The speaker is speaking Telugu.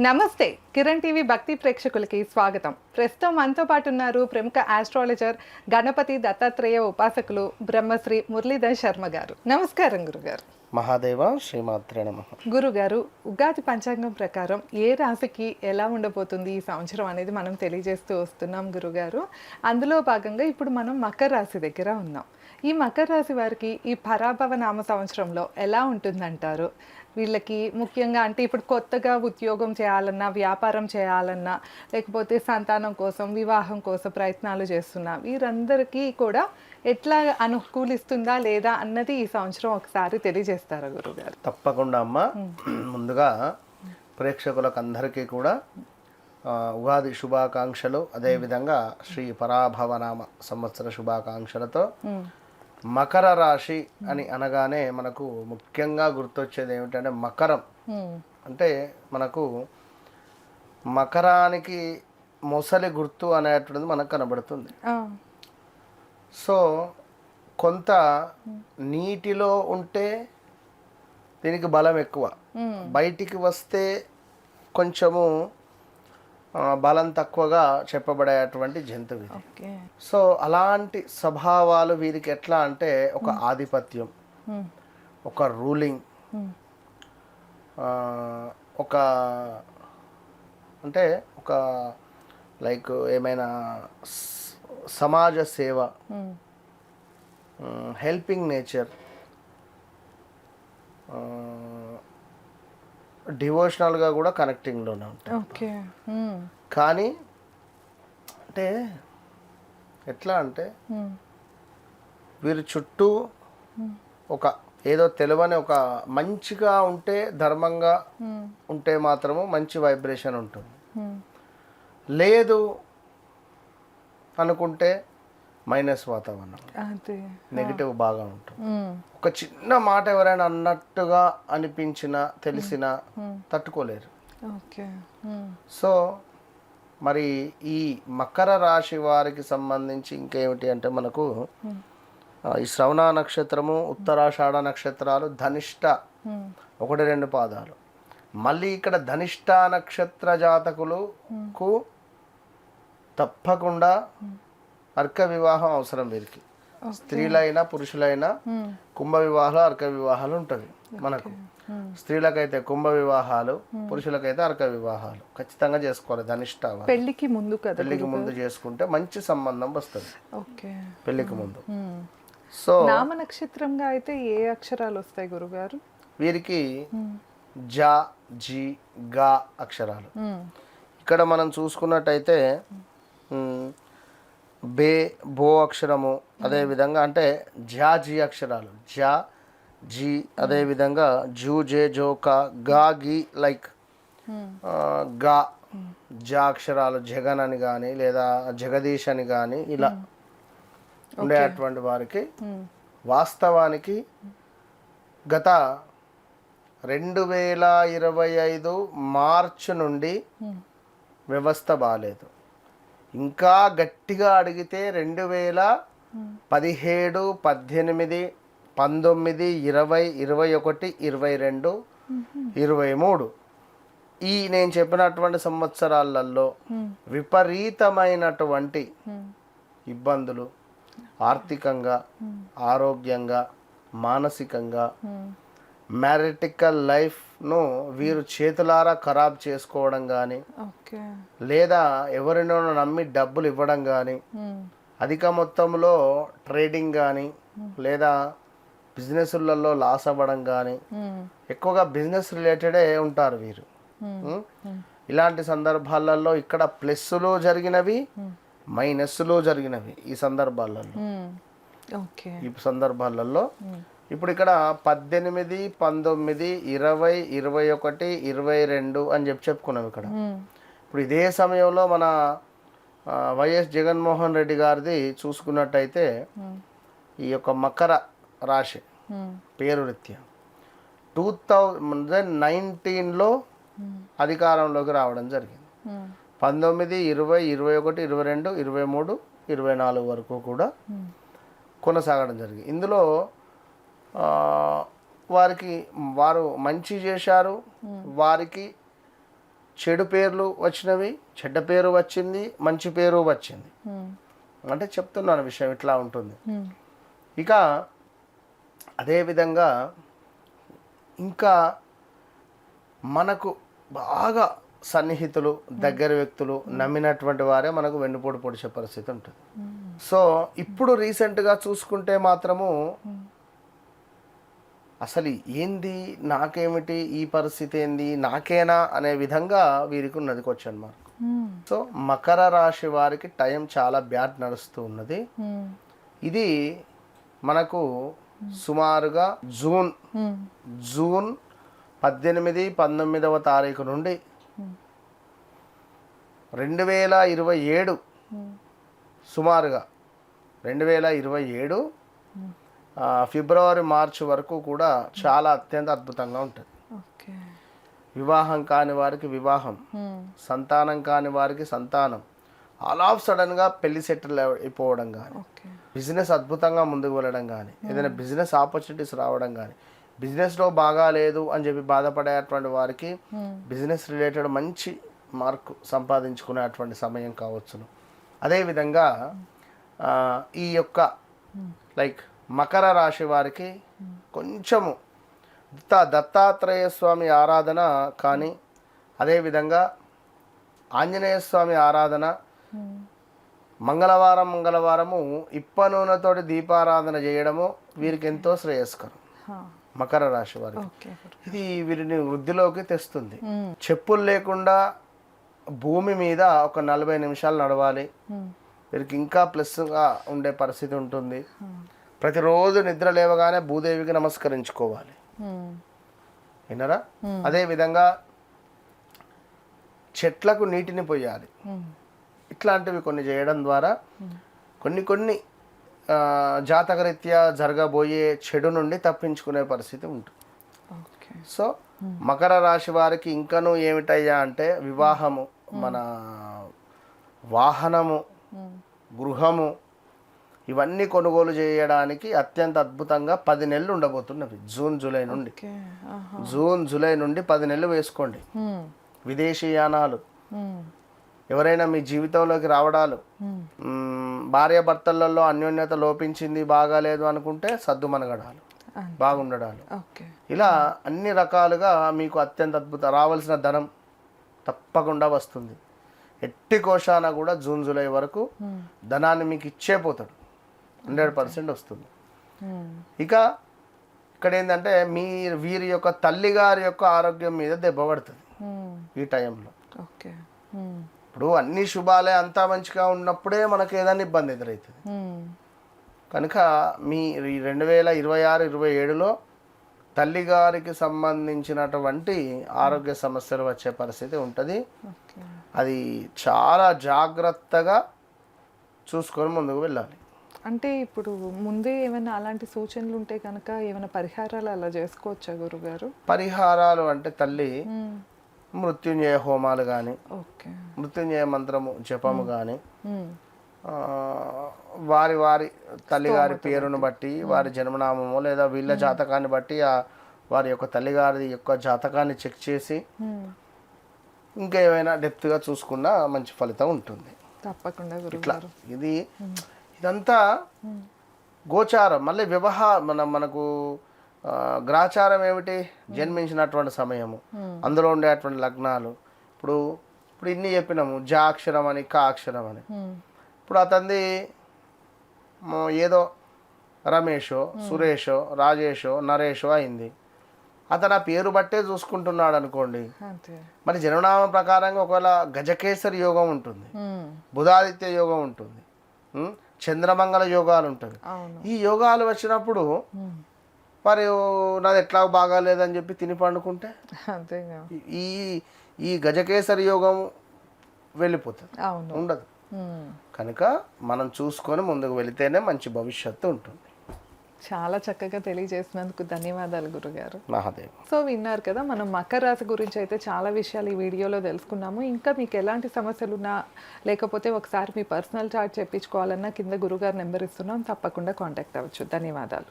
నమస్తే కిరణ్ టీవీ భక్తి ప్రేక్షకులకి స్వాగతం. ప్రస్తుతం మనతో పాటు ఉన్నారు ప్రముఖ ఆస్ట్రాలజర్ గణపతి దత్తాత్రేయ ఉపాసకులు బ్రహ్మశ్రీ మురళీధర్ శర్మ గారు. నమస్కారం గురుగారు. మహాదేవ శ్రీమాత్రే నమః. గురుగారు, ఉగాది పంచాంగం ప్రకారం ఏ రాశికి ఎలా ఉండబోతుంది ఈ సంవత్సరం అనేది మనం తెలియజేస్తూ వస్తున్నాం గురుగారు. అందులో భాగంగా ఇప్పుడు మనం మకర రాశి దగ్గర ఉన్నాం. ఈ మకర రాశి వారికి ఈ పరాభవ నామ సంవత్సరంలో ఎలా ఉంటుందంటారు? వీళ్ళకి ముఖ్యంగా అంటే ఇప్పుడు కొత్తగా ఉద్యోగం చేయాలన్నా, వ్యాపారం చేయాలన్నా, లేకపోతే సంతానం కోసం, వివాహం కోసం ప్రయత్నాలు చేస్తున్నా వీరందరికీ కూడా ఎట్లా అనుకూలిస్తుందా లేదా అన్నది ఈ సంవత్సరం ఒకసారి తెలియజేస్తారా గురుగారు? తప్పకుండా అమ్మ. ముందుగా ప్రేక్షకులకు అందరికీ కూడా ఉగాది శుభాకాంక్షలు, అదేవిధంగా శ్రీ పరాభవనామ సంవత్సర శుభాకాంక్షలతో. మకర రాశి అని అనగానే మనకు ముఖ్యంగా గుర్తొచ్చేది ఏమిటంటే మకరం. అంటే మనకు మకరానికి మొసలి గుర్తు అనేటువంటిది మనకు కనబడుతుంది. సో కొంత నీటిలో ఉంటే దీనికి బలం ఎక్కువ, బయటికి వస్తే కొంచెము బలం తక్కువగా చెప్పబడేటువంటి జంతువు ఇది. సో అలాంటి స్వభావాలు వీరికి ఎట్లా అంటే ఒక ఆధిపత్యం, ఒక రూలింగ్, ఒక అంటే ఒక లైక్ ఏమైనా సమాజ సేవ, హెల్పింగ్ నేచర్, డివోషనల్గా కూడా కనెక్టింగ్లోనే ఉంటాయి. కానీ అంటే ఎట్లా అంటే వీరి చుట్టూ ఒక ఏదో తెలియని ఒక మంచిగా ఉంటే, ధర్మంగా ఉంటే మాత్రము మంచి వైబ్రేషన్ ఉంటుంది. లేదు అనుకుంటే మైనస్ వాతావరణం, నెగిటివ్ బాగా ఉంటుంది. ఒక చిన్న మాట ఎవరైనా అన్నట్టుగా అనిపించినా తెలిసినా తట్టుకోలేరు. సో మరి ఈ మకర రాశి వారికి సంబంధించి ఇంకేమిటి అంటే మనకు ఈ శ్రవణ నక్షత్రము, ఉత్తరాషాఢ నక్షత్రాలు, ధనిష్ట 1-2 పాదాలు. మళ్ళీ ఇక్కడ ధనిష్ట నక్షత్ర జాతకులకు తప్పకుండా అర్క వివాహం అవసరం. వీరికి స్త్రీలైనా పురుషులైనా కుంభ వివాహాలు, అర్క వివాహాలు ఉంటుంది మనకు. స్త్రీలకైతే కుంభ వివాహాలు, పురుషులకైతే అర్క వివాహాలు ఖచ్చితంగా చేసుకోవాలి. ధనిష్ట పెళ్లికి ముందు చేసుకుంటే మంచి సంబంధం వస్తుంది పెళ్లికి ముందు. సో నామ నక్షత్రంగా అయితే ఏ అక్షరాలు వస్తాయి గురుగారు? వీరికి జ, జి, గా అక్షరాలు. ఇక్కడ మనం చూసుకున్నట్టయితే బే, బో అక్షరము, అదేవిధంగా అంటే జా, జీ అక్షరాలు, జా, జీ, అదేవిధంగా జూ, జే, జో, కా, గా, గి, లైక్ గా, జా అక్షరాలు జగన్ అని కానీ లేదా జగదీష్ అని కానీ ఇలా ఉండేటువంటి వారికి వాస్తవానికి గత 2025 మార్చి నుండి వ్యవస్థ బాగాలేదు. ఇంకా గట్టిగా అడిగితే 2017, 18, 19, 20, 21, 22, 23 ఈ నేను చెప్పినటువంటి సంవత్సరాలలో విపరీతమైనటువంటి ఇబ్బందులు, ఆర్థికంగా, ఆరోగ్యంగా, మానసికంగా, మ్యారిటికల్ లైఫ్ను వీరు చేతులారా ఖరాబ్ చేసుకోవడం కానీ, లేదా ఎవరినో నమ్మి డబ్బులు ఇవ్వడం కానీ, అధిక మొత్తంలో ట్రేడింగ్ కానీ లేదా బిజినెస్లలో లాస్ అవ్వడం కానీ, ఎక్కువగా బిజినెస్ రిలేటెడే ఉంటారు వీరు. ఇలాంటి సందర్భాలలో ఇక్కడ ప్లస్లు జరిగినవి, మైనస్లు జరిగినవి ఈ సందర్భాలలో. ఇప్పుడు ఇక్కడ 18, 19, 20, 21, 22 అని చెప్పుకున్నాం ఇక్కడ. ఇప్పుడు ఇదే సమయంలో మన వైఎస్ జగన్మోహన్ రెడ్డి గారిది చూసుకున్నట్టయితే ఈ యొక్క మకర రాశి పేరు రీత్యా 2019లో అధికారంలోకి రావడం జరిగింది. 19, 20, 21, 22, 23, 24 వరకు కూడా కొనసాగడం జరిగింది. ఇందులో వారు మంచి చేశారు, వారికి చెడు పేర్లు వచ్చినవి, చెడ్డ పేరు వచ్చింది, మంచి పేరు వచ్చింది. అంటే చెప్తున్నాను విషయం ఇట్లా ఉంటుంది. ఇక అదేవిధంగా ఇంకా మనకు బాగా సన్నిహితులు, దగ్గర వ్యక్తులు, నమ్మినటువంటి వారే మనకు వెన్నుపోటు పొడిచే పరిస్థితి ఉంటుంది. సో ఇప్పుడు రీసెంట్గా చూసుకుంటే మాత్రము అసలు ఏంది, నాకేమిటి ఈ పరిస్థితి, ఏంది నాకేనా అనే విధంగా వీరికి ఉన్నది క్వశ్చన్ మార్క్. సో మకర రాశి వారికి టైం చాలా బ్యాడ్ నడుస్తూ ఉన్నది. ఇది మనకు సుమారుగా జూన్ 18, 19వ తారీఖు నుండి 2027 సుమారుగా 2027 ఫిబ్రవరి, మార్చి వరకు కూడా చాలా అత్యంత అద్భుతంగా ఉంటుంది. వివాహం కాని వారికి వివాహం, సంతానం కాని వారికి సంతానం, ఆల్ ఆఫ్ సడన్గా పెళ్లి సెటిల్ అయిపోవడం కానీ, బిజినెస్ అద్భుతంగా ముందుకు వెళ్ళడం కానీ, ఏదైనా బిజినెస్ ఆపర్చునిటీస్ రావడం కానీ, బిజినెస్లో బాగా లేదు అని చెప్పి బాధపడేటువంటి వారికి బిజినెస్ రిలేటెడ్ మంచి మార్కు సంపాదించుకునేటువంటి సమయం కావచ్చును. అదేవిధంగా ఈ యొక్క లైక్ మకర రాశి వారికి కొంచెము దత్తాత్రేయ స్వామి ఆరాధన కానీ, అదేవిధంగా ఆంజనేయ స్వామి ఆరాధన, మంగళవారము ఇప్ప నూనెతోటి దీపారాధన చేయడము వీరికి ఎంతో శ్రేయస్కరం. మకర రాశి వారికి ఇది వీరిని వృద్ధిలోకి తెస్తుంది. చెప్పులు లేకుండా భూమి మీద ఒక 40 నిమిషాలు నడవాలి. వీరికి ఇంకా ప్లస్గా ఉండే పరిస్థితి ఉంటుంది. ప్రతిరోజు నిద్ర లేవగానే భూదేవికి నమస్కరించుకోవాలి. విన్నారా? అదేవిధంగా చెట్లకు నీటిని పోయాలి. ఇట్లాంటివి కొన్ని చేయడం ద్వారా కొన్ని జాతకరీత్యా జరగబోయే చెడు నుండి తప్పించుకునే పరిస్థితి ఉంటుంది. సో మకర రాశి వారికి ఇంకనూ ఏమిటయ్యా అంటే వివాహము, మన వాహనము, గృహము ఇవన్నీ కొనుగోలు చేయడానికి అత్యంత అద్భుతంగా 10 నెలలు ఉండబోతున్నవి. జూన్ జూలై నుండి 10 నెలలు వేసుకోండి. విదేశీయానాలు, ఎవరైనా మీ జీవితంలోకి రావడాలు, భార్యాభర్తలలో అన్యోన్యత లోపించింది, బాగాలేదు అనుకుంటే సద్దుమనగడాలు, బాగుండడాలు, ఇలా అన్ని రకాలుగా మీకు అత్యంత రావాల్సిన ధనం తప్పకుండా వస్తుంది. ఎట్టి కోశాన కూడా జూన్ జూలై వరకు ధనాన్ని మీకు ఇచ్చే పోతాడు. 100% వస్తుంది. ఇక ఇక్కడ ఏంటంటే వీరి యొక్క తల్లిగారి యొక్క ఆరోగ్యం మీద దెబ్బ పడుతుంది ఈ టైంలో. ఇప్పుడు అన్ని శుభాలే అంతా మంచిగా ఉన్నప్పుడే మనకు ఏదైనా ఇబ్బంది ఎదురవుతుంది. కనుక మీ 2026-27లో తల్లిగారికి సంబంధించినటువంటి ఆరోగ్య సమస్యలు వచ్చే పరిస్థితి ఉంటుంది. అది చాలా జాగ్రత్తగా చూసుకొని ముందుకు వెళ్ళాలి. అంటే ఇప్పుడు ముందే ఏమైనా అలాంటి సూచనలు ఉంటే కనుక ఏమైనా పరిహారాలు అలా చేసుకోవచ్చా గురుగారు? పరిహారాలు అంటే తల్లి మృత్యుంజయ హోమాలు కానీ, మృత్యుంజయ మంత్రము జపము కానీ, వారి తల్లిగారి పేరును బట్టి, వారి జన్మనామము లేదా వీళ్ళ జాతకాన్ని బట్టి వారి యొక్క తల్లిగారి యొక్క జాతకాన్ని చెక్ చేసి ఇంకా ఏమైనా డెప్త్గా చూసుకున్నా మంచి ఫలితం ఉంటుంది. తప్పకుండా ఇట్లా ఇదంతా గోచారం. మళ్ళీ మనకు గ్రాచారం ఏమిటి? జన్మించినటువంటి సమయము, అందులో ఉండేటువంటి లగ్నాలు. ఇప్పుడు ఇన్ని చెప్పినాము, జా అక్షరం అని, కా అక్షరం అని. ఇప్పుడు అతనిది ఏదో రమేషో, సురేషో, రాజేషో, నరేషో అయింది. అతను ఆ పేరు బట్టే చూసుకుంటున్నాడు అనుకోండి. మరి జన్మనామం ప్రకారంగా ఒకవేళ గజకేసరి యోగం ఉంటుంది, బుధాదిత్య యోగం ఉంటుంది, చంద్రమంగళ యోగాలు ఉంటుంది. ఈ యోగాలు వచ్చినప్పుడు మరి నాది ఎట్లా బాగాలేదని చెప్పి తిని పండుకుంటే ఈ గజకేసరి యోగం వెళ్ళిపోతుంది, ఉండదు. కనుక మనం చూసుకొని ముందుకు వెళితేనే మంచి భవిష్యత్తు ఉంటుంది. చాలా చక్కగా తెలియజేసినందుకు ధన్యవాదాలు గురుగారు. మహాదేవ్. సో విన్నారు కదా, మనం మకర రాశి గురించి అయితే చాలా విషయాలు ఈ వీడియోలో తెలుసుకున్నాము. ఇంకా మీకు ఎలాంటి సమస్యలు ఉన్నా, లేకపోతే ఒకసారి మీ పర్సనల్ చార్ట్ చెప్పించుకోవాలన్నా కింద గురుగారు నెంబర్ ఇస్తున్నాం, తప్పకుండా కాంటాక్ట్ అవ్వచ్చు. ధన్యవాదాలు.